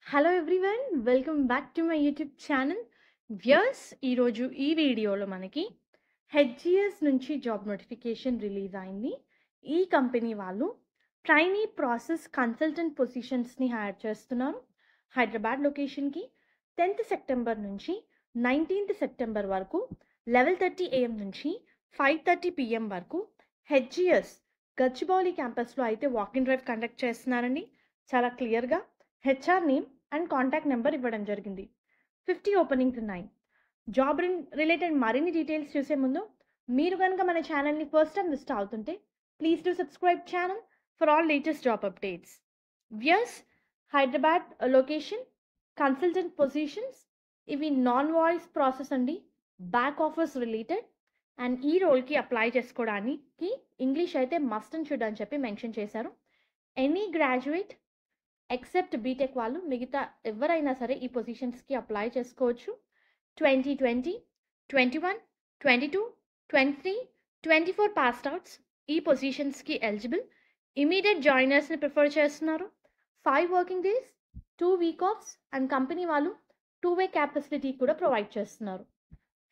Hello everyone welcome back to my YouTube channel viewers. ఈరోజు ఈ వీడియోలో మనకి హెచ్జిఎస్ నుంచి జాబ్ నోటిఫికేషన్ రిలీజ్ అయింది. ఈ కంపెనీ వాళ్ళు ట్రైనీ ప్రాసెస్ కన్సల్టెంట్ పొజిషన్స్ని హైర్ చేస్తున్నారు. హైదరాబాద్ లొకేషన్కి 10th సెప్టెంబర్ నుంచి 19th సెప్టెంబర్ వరకు 11:30 AM నుంచి 5:30 PM వరకు హెచ్జిఎస్ గచ్చిబౌలి క్యాంపస్లో అయితే వాకింగ్ డ్రైవ్ కండక్ట్ చేస్తున్నారండి. చాలా క్లియర్గా HR name and contact number ఇవ్వడం జరిగింది. 50 ఓపెనింగ్స్ ఉన్నాయి. జాబ్ రిలేటెడ్ మరిన్ని డీటెయిల్స్ చూసే ముందు మీరు కనుక మన ఛానల్ని ఫస్ట్ టైం విజిట్ అవుతుంటే please do subscribe channel for all latest job updates. Viewers, Hyderabad location consultant positions ఇవి నాన్ వాయిస్ ప్రాసెస్ అండి, బ్యాక్ ఆఫీస్ రిలేటెడ్. అండ్ ఈ రోల్కి అప్లై చేసుకోవడానికి ఇంగ్లీష్ అయితే మస్ట్ అండ్ షుడ్ అని చెప్పి మెన్షన్ చేశారు. ఎనీ గ్రాడ్యుయేట్ ఎక్సెప్ట్ బీటెక్ వాళ్ళు మిగతా ఎవరైనా సరే ఈ పొజిషన్స్కి అప్లై చేసుకోవచ్చు. 2020, 21, 22, 23, 24 పాస్డ్ అవుట్స్ ఈ పొజిషన్స్కి ఎలిజిబుల్. ఇమీడియట్ జాయినర్స్ని ప్రిఫర్ చేస్తున్నారు. 5 working days, 2 week offs and company వాళ్ళు 2-way క్యాబ్ ఫెసిలిటీ కూడా ప్రొవైడ్ చేస్తున్నారు.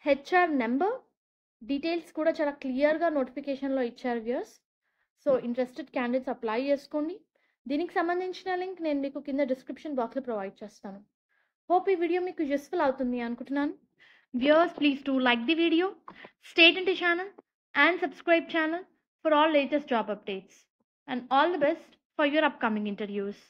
హెచ్ఆర్ నెంబర్ డీటెయిల్స్ కూడా చాలా క్లియర్గా నోటిఫికేషన్లో ఇచ్చారు viewers. So interested candidates apply చేసుకోండి. దీనికి సంబంధించిన లింక్ నేను మీకు కింద డిస్క్రిప్షన్ బాక్స్లో ప్రొవైడ్ చేస్తాను. హోప్ ఈ వీడియో మీకు యూస్ఫుల్ అవుతుంది అనుకుంటున్నాను. Viewers, please to like the video, stay in to channel and subscribe channel for all latest job updates. And all the best for your upcoming interviews.